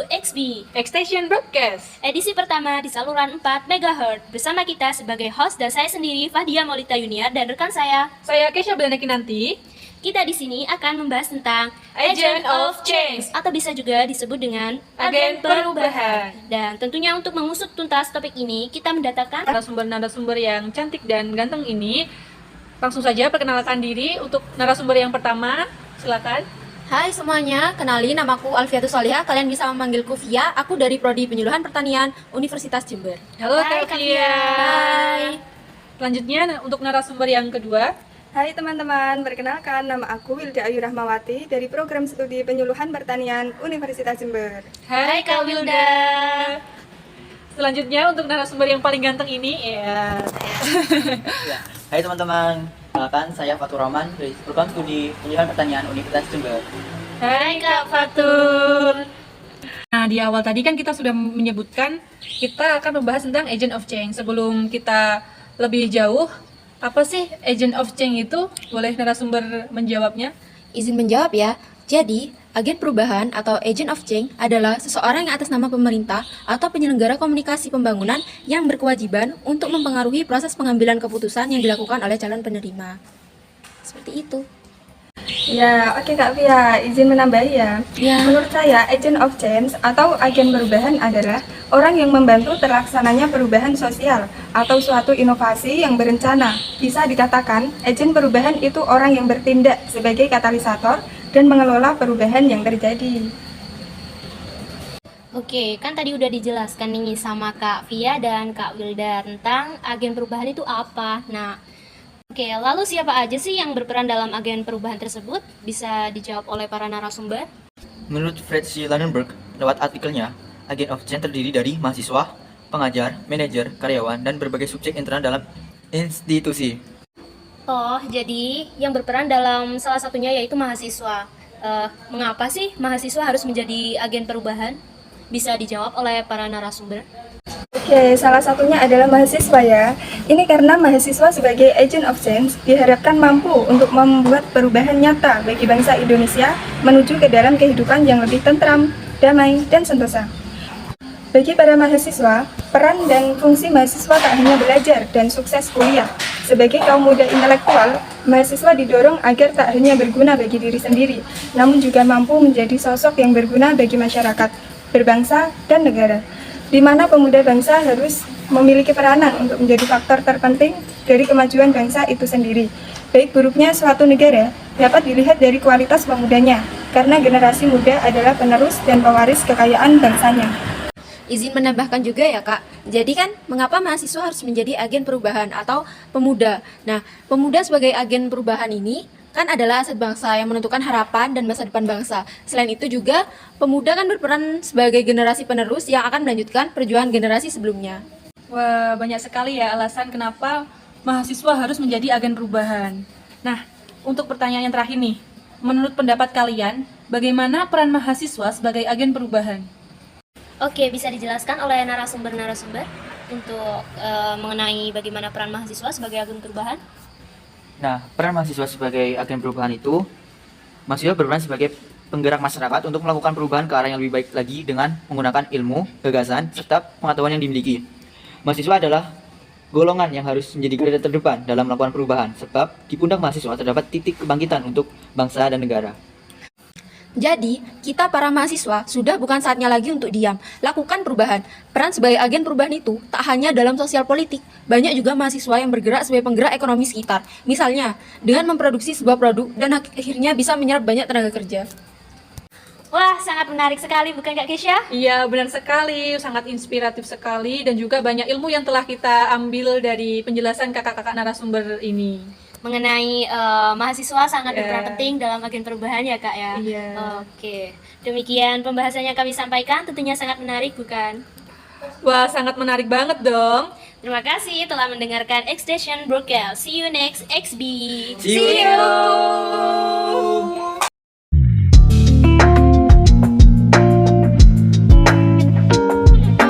XB Extension Broadcast. edisi pertama di saluran 4 MHz. Bersama kita sebagai host dan saya sendiri Fahdia Maulita Yuniar dan rekan saya. Saya Kesha Belanda Kinanti. Kita di sini akan membahas tentang Agent of Change atau bisa juga disebut dengan Agen perubahan. Dan tentunya untuk mengusut tuntas topik ini, kita mendatangkan Narasumber-narasumber yang cantik dan ganteng ini. Langsung saja perkenalkan diri untuk narasumber yang pertama. Silakan. Hai semuanya, kenalin namaku Alfiatus Solihah. Kalian bisa memanggilku Via. Aku dari Prodi Penyuluhan Pertanian Universitas Jember. Halo Hai, Kak Kak Fia. Hai. Selanjutnya untuk narasumber yang kedua. Hai teman-teman, perkenalkan nama aku Wilda Ayu Rahmawati dari Program Studi Penyuluhan Pertanian Universitas Jember. Hai Kak Wilda. Selanjutnya untuk narasumber yang paling ganteng ini ya. Ya. Hai teman-teman, kenalkan saya Fatur Rahman dari Program Studi Penyuluhan Pertanian Universitas Jember. Hai Kak Fatur. Nah, di awal tadi kan kita sudah menyebutkan kita akan membahas tentang Agent of Change. Sebelum kita lebih jauh, apa sih Agent of Change itu? Boleh narasumber menjawabnya? Izin menjawab ya. Jadi, agen perubahan atau agent of change adalah seseorang yang atas nama pemerintah atau penyelenggara komunikasi pembangunan yang berkewajiban untuk mempengaruhi proses pengambilan keputusan yang dilakukan oleh calon penerima. Seperti itu. Ya, oke Kak Via, izin menambahi ya. Ya. Menurut saya, agent of change atau agen perubahan adalah orang yang membantu terlaksananya perubahan sosial atau suatu inovasi yang berencana. Bisa dikatakan, agen perubahan itu orang yang bertindak sebagai katalisator dan mengelola perubahan yang terjadi. Oke, kan tadi udah dijelaskan nih sama Kak Via dan Kak Wilda tentang agen perubahan itu apa. Nah, oke, lalu siapa aja sih yang berperan dalam agen perubahan tersebut? Bisa dijawab oleh para narasumber. Menurut Fred C. Landenberg, lewat artikelnya, Agen of Change terdiri dari mahasiswa, pengajar, manajer, karyawan, dan berbagai subjek internal dalam institusi. Oh, jadi yang berperan dalam salah satunya yaitu mahasiswa. Mengapa sih mahasiswa harus menjadi agen perubahan? Bisa dijawab oleh para narasumber. Oke, salah satunya adalah mahasiswa ya. Ini karena mahasiswa sebagai agent of change diharapkan mampu untuk membuat perubahan nyata bagi bangsa Indonesia menuju ke dalam kehidupan yang lebih tentram, damai, dan sentosa. Bagi para mahasiswa, peran dan fungsi mahasiswa tak hanya belajar dan sukses kuliah. Sebagai kaum muda intelektual, mahasiswa didorong agar tak hanya berguna bagi diri sendiri, namun juga mampu menjadi sosok yang berguna bagi masyarakat, berbangsa, dan negara, di mana pemuda bangsa harus memiliki peranan untuk menjadi faktor terpenting dari kemajuan bangsa itu sendiri. Baik buruknya suatu negara dapat dilihat dari kualitas pemudanya, karena generasi muda adalah penerus dan pewaris kekayaan bangsanya. Izin menambahkan juga ya Kak. Jadi kan mengapa mahasiswa harus menjadi agen perubahan atau pemuda? Nah, pemuda sebagai agen perubahan ini kan adalah aset bangsa yang menentukan harapan dan masa depan bangsa. Selain itu juga pemuda kan berperan sebagai generasi penerus yang akan melanjutkan perjuangan generasi sebelumnya. Wah, banyak sekali ya alasan kenapa mahasiswa harus menjadi agen perubahan. Nah, untuk pertanyaan yang terakhir nih, menurut pendapat kalian, bagaimana peran mahasiswa sebagai agen perubahan? Oke, bisa dijelaskan oleh narasumber-narasumber untuk mengenai bagaimana peran mahasiswa sebagai agen perubahan? Nah, peran mahasiswa sebagai agen perubahan itu, mahasiswa berperan sebagai penggerak masyarakat untuk melakukan perubahan ke arah yang lebih baik lagi dengan menggunakan ilmu, gagasan, serta pengetahuan yang dimiliki. Mahasiswa adalah golongan yang harus menjadi garda terdepan dalam melakukan perubahan, sebab di pundak mahasiswa terdapat titik kebangkitan untuk bangsa dan negara. Jadi, kita para mahasiswa sudah bukan saatnya lagi untuk diam. Lakukan perubahan. Peran sebagai agen perubahan itu tak hanya dalam sosial politik. Banyak juga mahasiswa yang bergerak sebagai penggerak ekonomi sekitar. Misalnya, dengan memproduksi sebuah produk dan akhirnya bisa menyerap banyak tenaga kerja. Wah, sangat menarik sekali bukan Kak Kesha? Iya, benar sekali, sangat inspiratif sekali dan juga banyak ilmu yang telah kita ambil dari penjelasan kakak-kakak narasumber ini. Mengenai mahasiswa sangat berperan Iya. penting dalam agen perubahan ya Kak ya? Iya. Oke, demikian pembahasannya kami sampaikan, tentunya sangat menarik bukan? Wah, sangat menarik banget dong. Terima kasih telah mendengarkan Extension Broadcast. See you next XB. See you!